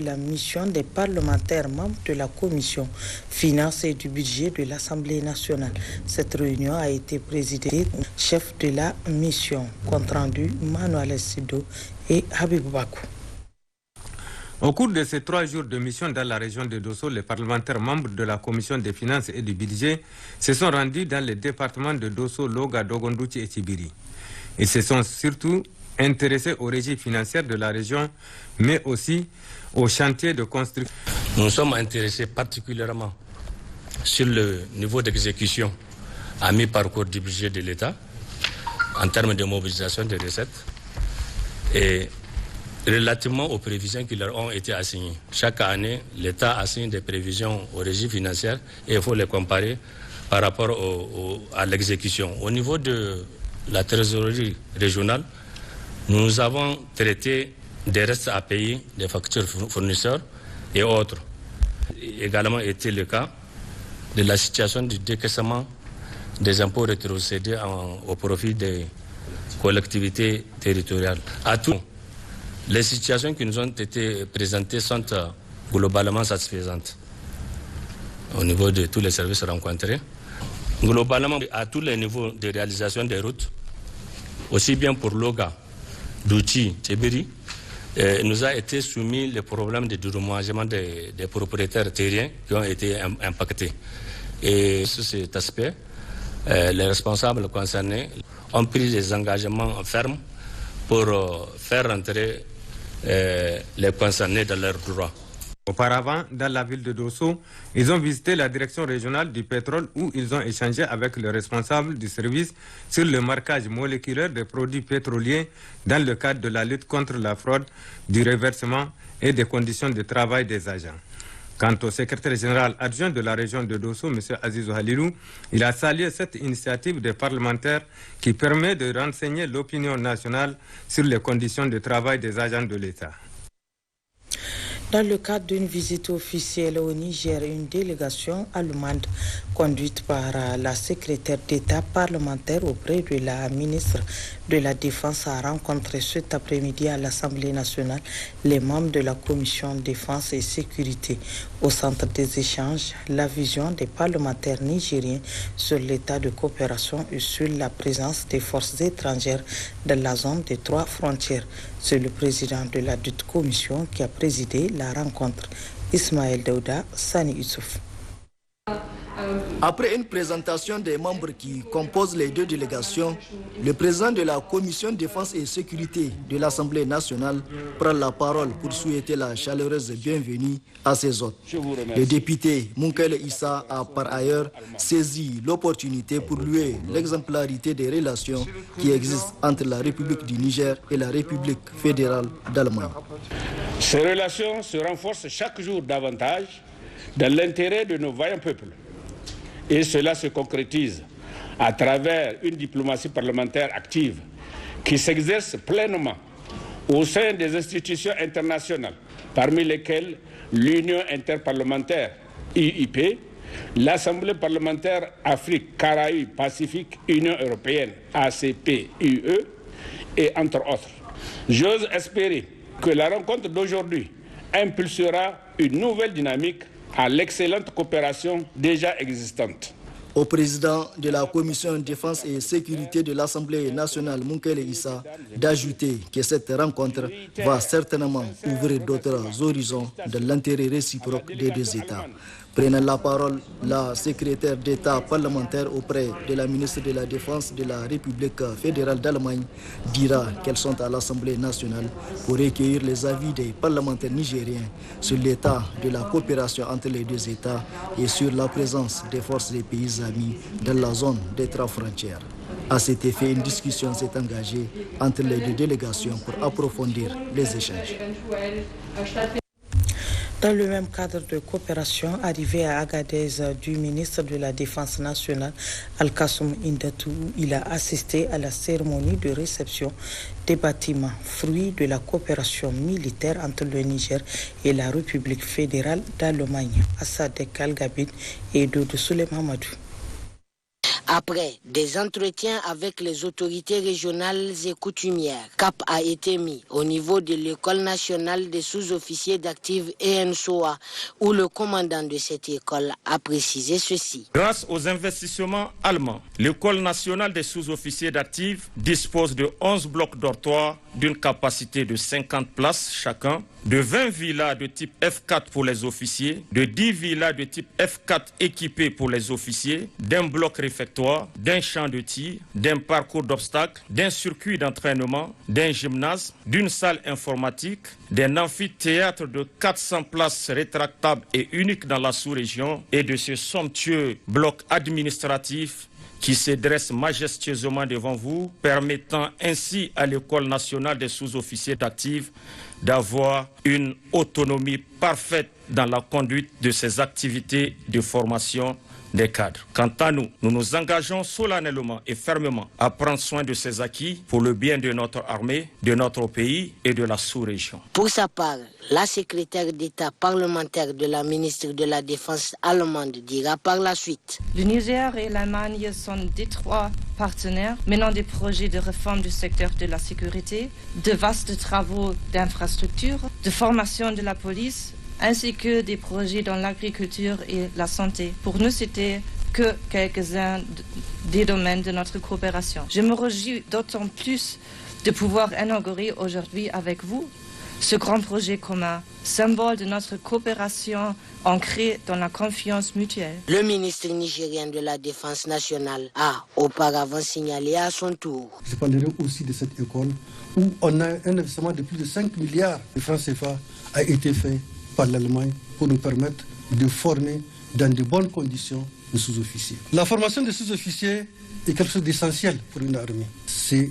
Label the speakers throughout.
Speaker 1: La mission des parlementaires membres de la commission Finances et du budget de l'Assemblée nationale. Cette réunion a été présidée par le chef de la mission. Compte rendu Manuel Sido et Habib Bakou.
Speaker 2: Au cours de ces 3 jours de mission dans la région de Dosso, les parlementaires membres de la commission des finances et du budget se sont rendus dans les départements de Dosso, Loga, Dogondouchi et Tibiri. Ils se sont surtout intéressés aux régies financières de la région, mais aussi aux chantiers de construction.
Speaker 3: Nous sommes intéressés particulièrement sur le niveau d'exécution à mi-parcours du budget de l'État en termes de mobilisation des recettes et relativement aux prévisions qui leur ont été assignées. Chaque année, l'État assigne des prévisions aux régies financières et il faut les comparer par rapport à l'exécution. Au niveau de la trésorerie régionale, nous avons traité des restes à payer, des factures fournisseurs et autres. Également été le cas de la situation du décaissement des impôts rétrocédés au profit des collectivités territoriales. À tout, les situations qui nous ont été présentées sont globalement satisfaisantes au niveau de tous les services rencontrés. Globalement, à tous les niveaux de réalisation des routes, aussi bien pour Loga, Douchi, Tibiri, nous a été soumis le problème de dédommagement des propriétaires terriens qui ont été impactés. Et sur cet aspect, les responsables concernés ont pris des engagements fermes pour faire rentrer les concernés dans leurs droits.
Speaker 2: Auparavant, dans la ville de Dosso, ils ont visité la direction régionale du pétrole où ils ont échangé avec le responsable du service sur le marquage moléculaire des produits pétroliers dans le cadre de la lutte contre la fraude, du reversement et des conditions de travail des agents. Quant au secrétaire général adjoint de la région de Dosso, M. Azizou Halilou, il a salué cette initiative des parlementaires qui permet de renseigner l'opinion nationale sur les conditions de travail des agents de l'État.
Speaker 1: Dans le cadre d'une visite officielle au Niger, une délégation allemande conduite par la secrétaire d'État parlementaire auprès de la ministre de la Défense a rencontré cet après-midi à l'Assemblée nationale les membres de la commission Défense et Sécurité. Au centre des échanges, la vision des parlementaires nigériens sur l'état de coopération et sur la présence des forces étrangères dans la zone des 3 frontières. C'est le président de la dite commission qui a présidé la rencontre, Ismaël Daouda Sani Youssouf.
Speaker 4: Après une présentation des membres qui composent les 2 délégations, le président de la commission défense et sécurité de l'Assemblée nationale prend la parole pour souhaiter la chaleureuse bienvenue à ses hôtes. Le député Moukele Issa a par ailleurs saisi l'opportunité pour louer l'exemplarité des relations qui existent entre la République du Niger et la République fédérale d'Allemagne.
Speaker 5: Ces relations se renforcent chaque jour davantage dans l'intérêt de nos vaillants peuples. Et cela se concrétise à travers une diplomatie parlementaire active qui s'exerce pleinement au sein des institutions internationales, parmi lesquelles l'Union interparlementaire UIP, l'Assemblée parlementaire Afrique, Caraïbes, Pacifique, Union européenne, ACP-UE et entre autres. J'ose espérer que la rencontre d'aujourd'hui impulsera une nouvelle dynamique à l'excellente coopération déjà existante.
Speaker 4: Au président de la commission défense et sécurité de l'Assemblée nationale, Moukele Issa, d'ajouter que cette rencontre va certainement ouvrir d'autres horizons de l'intérêt réciproque des 2 États. Prenant la parole, la secrétaire d'État parlementaire auprès de la ministre de la Défense de la République fédérale d'Allemagne dira qu'elles sont à l'Assemblée nationale pour recueillir les avis des parlementaires nigériens sur l'état de la coopération entre les 2 États et sur la présence des forces des pays amis dans la zone des 3 frontières. À cet effet, une discussion s'est engagée entre les 2 délégations pour approfondir les échanges.
Speaker 1: Dans le même cadre de coopération, arrivé à Agadez du ministre de la Défense nationale, Al-Kassoum Indatou, il a assisté à la cérémonie de réception des bâtiments, fruits de la coopération militaire entre le Niger et la République fédérale d'Allemagne. Assadek Al-Gabid et Doudou Souleymane Mamadou.
Speaker 6: Après des entretiens avec les autorités régionales et coutumières, cap a été mis au niveau de l'École nationale des sous-officiers d'active ENSOA, où le commandant de cette école a précisé ceci.
Speaker 7: Grâce aux investissements allemands, l'École nationale des sous-officiers d'active dispose de 11 blocs dortoirs d'une capacité de 50 places chacun, de 20 villas de type F4 pour les officiers, de 10 villas de type F4 équipées pour les officiers, d'un bloc réfectoire, d'un champ de tir, d'un parcours d'obstacles, d'un circuit d'entraînement, d'un gymnase, d'une salle informatique, d'un amphithéâtre de 400 places rétractables et uniques dans la sous-région et de ce somptueux bloc administratif qui se dresse majestueusement devant vous, permettant ainsi à l'École nationale des sous-officiers d'active d'avoir une autonomie parfaite dans la conduite de ses activités de formation des cadres. Quant à nous, nous nous engageons solennellement et fermement à prendre soin de ces acquis pour le bien de notre armée, de notre pays et de la sous-région.
Speaker 6: Pour sa part, la secrétaire d'État parlementaire de la ministre de la Défense allemande dira par la suite.
Speaker 8: Le Niger et l'Allemagne sont d'étroits partenaires menant des projets de réforme du secteur de la sécurité, de vastes travaux d'infrastructure, de formation de la police, ainsi que des projets dans l'agriculture et la santé. Pour nous, c'était que quelques-uns des domaines de notre coopération. Je me réjouis d'autant plus de pouvoir inaugurer aujourd'hui avec vous ce grand projet commun, symbole de notre coopération ancrée dans la confiance mutuelle.
Speaker 6: Le ministre nigérien de la Défense nationale a auparavant signalé à son tour.
Speaker 9: Je parlerai aussi de cette école où on a un investissement de plus de 5 milliards de francs CFA a été fait par l'Allemagne pour nous permettre de former dans de bonnes conditions les sous-officiers. La formation des sous-officiers est quelque chose d'essentiel pour une armée. C'est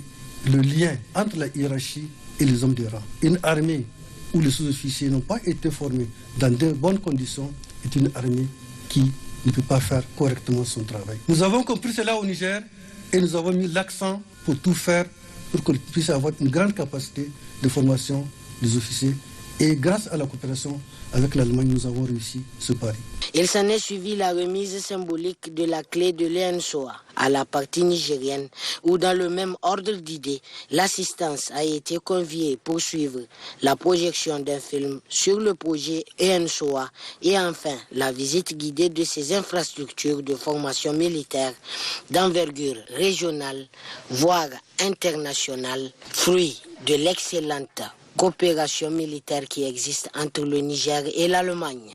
Speaker 9: le lien entre la hiérarchie et les hommes de rang. Une armée où les sous-officiers n'ont pas été formés dans de bonnes conditions est une armée qui ne peut pas faire correctement son travail. Nous avons compris cela au Niger et nous avons mis l'accent pour tout faire pour qu'on puisse avoir une grande capacité de formation des officiers. Et grâce à la coopération avec l'Allemagne, nous avons réussi ce pari.
Speaker 6: Il s'en est suivi la remise symbolique de la clé de l'ENSOA à la partie nigérienne, où dans le même ordre d'idées, l'assistance a été conviée pour suivre la projection d'un film sur le projet ENSOA et enfin la visite guidée de ces infrastructures de formation militaire d'envergure régionale, voire internationale, fruit de l'excellente coopération militaire qui existe entre le Niger et l'Allemagne.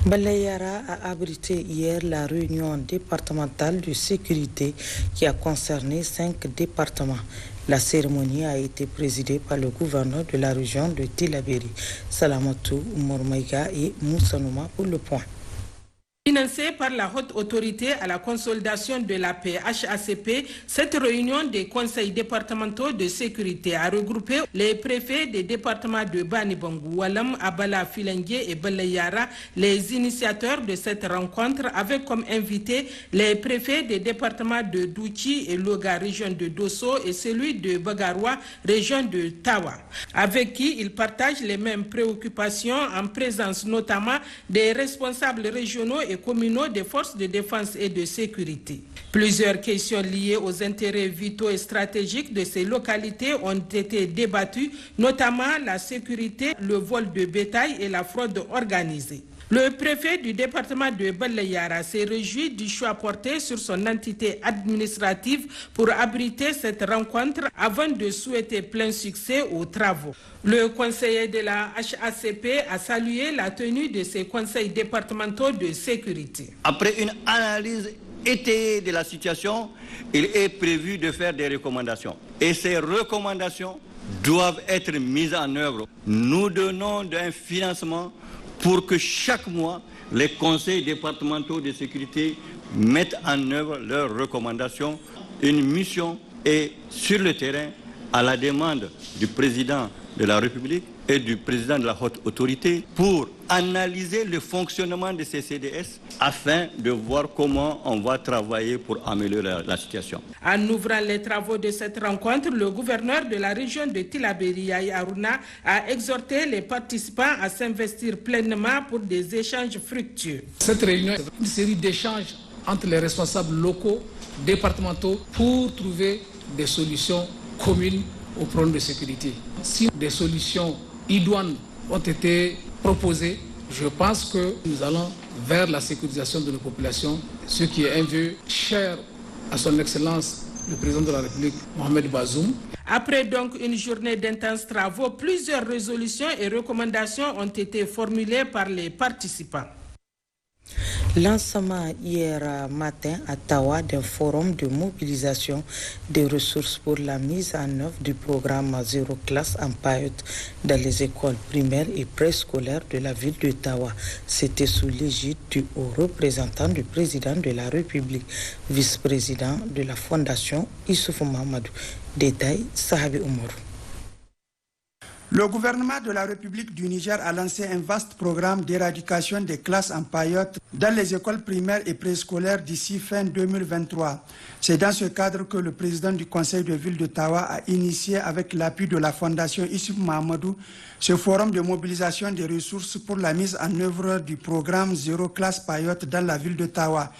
Speaker 1: Balayara a abrité hier la réunion départementale de sécurité qui a concerné 5 départements. La cérémonie a été présidée par le gouverneur de la région de Tillabéri, Salamatou Mourmaïga et Moussanouma pour le point.
Speaker 10: Financée par la haute autorité à la consolidation de la paix HACP, cette réunion des conseils départementaux de sécurité a regroupé les préfets des départements de Bani Bangou, Walam, Abala, Filengue et Balayara, les initiateurs de cette rencontre, avec comme invités les préfets des départements de Douchi et Loga, région de Dosso, et celui de Bagaroua, région de Tawa, avec qui ils partagent les mêmes préoccupations en présence notamment des responsables régionaux et communaux des forces de défense et de sécurité. Plusieurs questions liées aux intérêts vitaux et stratégiques de ces localités ont été débattues, notamment la sécurité, le vol de bétail et la fraude organisée. Le préfet du département de Balayara s'est réjoui du choix porté sur son entité administrative pour abriter cette rencontre avant de souhaiter plein succès aux travaux. Le conseiller de la HACP a salué la tenue de ces conseils départementaux de sécurité.
Speaker 11: Après une analyse étayée de la situation, il est prévu de faire des recommandations. Et ces recommandations doivent être mises en œuvre. Nous donnons un financement pour que chaque mois, les conseils départementaux de sécurité mettent en œuvre leurs recommandations. Une mission est sur le terrain à la demande du président de la République et du président de la haute autorité pour analyser le fonctionnement de ces CDS afin de voir comment on va travailler pour améliorer la situation.
Speaker 10: En ouvrant les travaux de cette rencontre, le gouverneur de la région de Tillabéri, Yaya Aruna, a exhorté les participants à s'investir pleinement pour des échanges fructueux.
Speaker 12: Cette réunion est une série d'échanges entre les responsables locaux, départementaux, pour trouver des solutions communes aux problèmes de sécurité. Si des solutions idoines ont été proposées, je pense que nous allons vers la sécurisation de nos populations, ce qui est un vœu cher à son Excellence le président de la République, Mohamed Bazoum.
Speaker 10: Après donc une journée d'intenses travaux, plusieurs résolutions et recommandations ont été formulées par les participants.
Speaker 1: Lancement hier matin à Tawa d'un forum de mobilisation des ressources pour la mise en œuvre du programme Zéro Classe en Payotte dans les écoles primaires et préscolaires de la ville de Tawa. C'était sous l'égide du haut représentant du président de la République, vice-président de la Fondation Issoufou Mahamadou. Détail, Sahabi Oumarou.
Speaker 13: Le gouvernement de la République du Niger a lancé un vaste programme d'éradication des classes en paillotte dans les écoles primaires et préscolaires d'ici fin 2023. C'est dans ce cadre que le président du conseil de ville de Tawa a initié avec l'appui de la Fondation Issoufou Mahamadou ce forum de mobilisation des ressources pour la mise en œuvre du programme Zéro Classe Paillotte dans la ville de Tawa.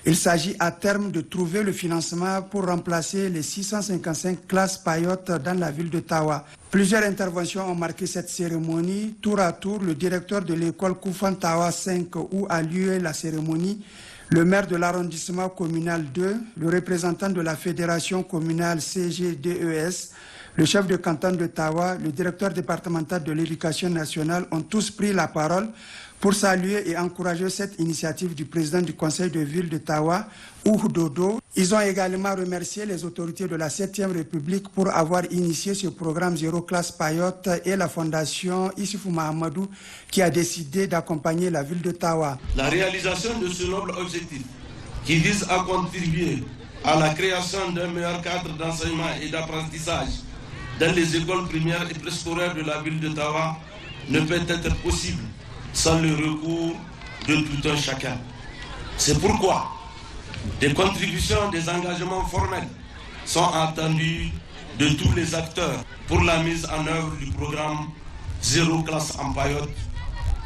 Speaker 13: Il s'agit à terme de trouver le financement pour remplacer les 655 classes paillotes dans la ville de Tawa. Plusieurs interventions ont marqué cette cérémonie. Tour à tour, le directeur de l'école Koufan Tawa 5 où a lieu la cérémonie, le maire de l'arrondissement communal 2, le représentant de la fédération communale CGDES, le chef de canton de Tawa, le directeur départemental de l'éducation nationale ont tous pris la parole pour saluer et encourager cette initiative du président du conseil de ville de Tawa, Ouh Dodo. Ils ont également remercié les autorités de la 7e République pour avoir initié ce programme Zéro Classe Paillotte et la Fondation Issoufou Mahamadou qui a décidé d'accompagner la ville de Tawa.
Speaker 14: La réalisation de ce noble objectif qui vise à contribuer à la création d'un meilleur cadre d'enseignement et d'apprentissage dans les écoles primaires et préscolaires de la ville de Tawa ne peut être possible sans le recours de tout un chacun. C'est pourquoi des contributions, des engagements formels sont attendus de tous les acteurs pour la mise en œuvre du programme Zéro Classe en Paillotte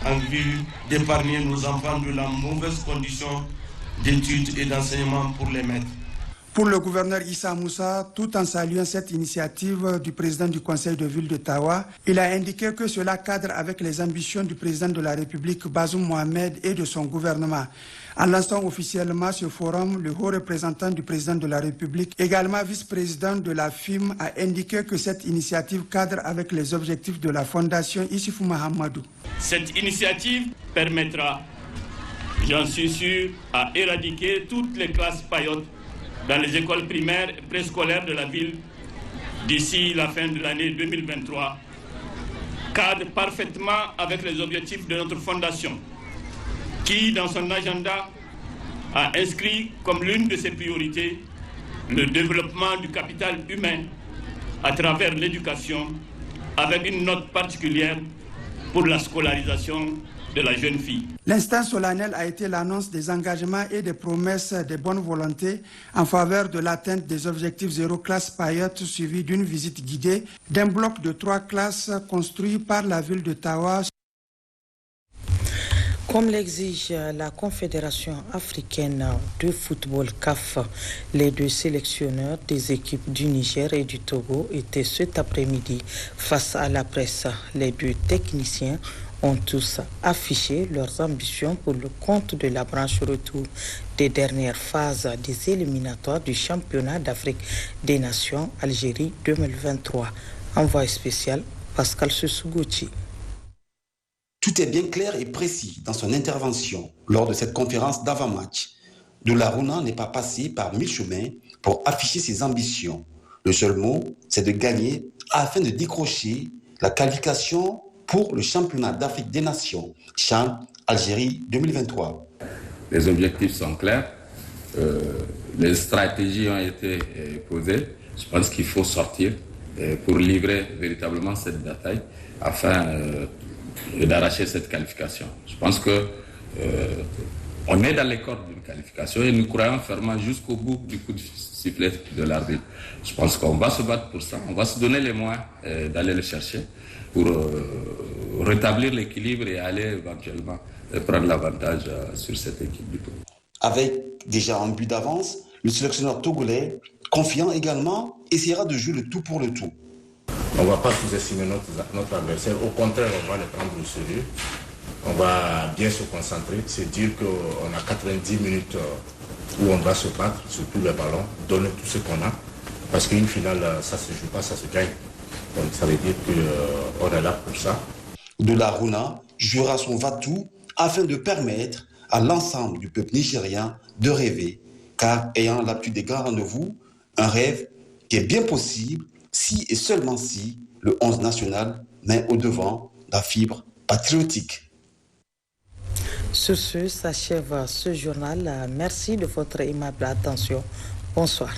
Speaker 14: en vue d'épargner nos enfants de la mauvaise condition d'études et d'enseignement pour les maîtres.
Speaker 13: Pour le gouverneur Issa Moussa, tout en saluant cette initiative du président du conseil de ville de Tawa, il a indiqué que cela cadre avec les ambitions du président de la République Bazoum Mohamed et de son gouvernement. En lançant officiellement ce forum, le haut représentant du président de la République, également vice-président de la FIM, a indiqué que cette initiative cadre avec les objectifs de la Fondation Issoufou Mahamadou.
Speaker 15: Cette initiative permettra, j'en suis sûr, à éradiquer toutes les classes paillotes dans les écoles primaires et préscolaires de la ville d'ici la fin de l'année 2023, cadre parfaitement avec les objectifs de notre fondation, qui, dans son agenda, a inscrit comme l'une de ses priorités le développement du capital humain à travers l'éducation, avec une note particulière pour la scolarisation de la jeune fille.
Speaker 13: L'instant solennel a été l'annonce des engagements et des promesses de bonne volonté en faveur de l'atteinte des objectifs Zéro Classe Paillotte suivi d'une visite guidée d'un bloc de 3 classes construit par la ville de Tawa.
Speaker 1: Comme l'exige la Confédération africaine de football CAF, les 2 sélectionneurs des équipes du Niger et du Togo étaient cet après-midi face à la presse. Les 2 techniciens ont tous affiché leurs ambitions pour le compte de la branche retour des dernières phases des éliminatoires du championnat d'Afrique des Nations Algérie 2023. Envoyé spécial Pascal Susuguchi.
Speaker 16: Tout est bien clair et précis dans son intervention lors de cette conférence d'avant-match. Doularouna n'est pas passé par 1000 chemins pour afficher ses ambitions. Le seul mot, c'est de gagner afin de décrocher la qualification pour le championnat d'Afrique des Nations, CHAN Algérie 2023.
Speaker 17: Les objectifs sont clairs, les stratégies ont été posées. Je pense qu'il faut sortir pour livrer véritablement cette bataille afin d'arracher cette qualification. Je pense que on est dans les cordes d'une qualification et nous croyons fermement jusqu'au bout du coup de sifflet de l'arbitre. Je pense qu'on va se battre pour ça, on va se donner les moyens d'aller le chercher pour rétablir l'équilibre et aller éventuellement prendre l'avantage sur cette équipe du Togo.
Speaker 16: Avec déjà un but d'avance, le sélectionneur togolais, confiant également, essaiera de jouer le tout pour le tout.
Speaker 18: On ne va pas sous-estimer notre adversaire, au contraire, on va le prendre au sérieux. On va bien se concentrer, se dire qu'on a 90 minutes où on va se battre sur tous les ballons, donner tout ce qu'on a. Parce qu'une finale, ça ne se joue pas, ça se gagne. Donc ça veut dire qu'on est là pour ça.
Speaker 16: De la Runa jouera son va-tout afin de permettre à l'ensemble du peuple nigérien de rêver, car ayant l'habitude des grands rendez-vous, un rêve qui est bien possible si et seulement si le 11 national met au devant la fibre patriotique.
Speaker 1: Sur ce, s'achève ce journal. Merci de votre aimable attention. Bonsoir.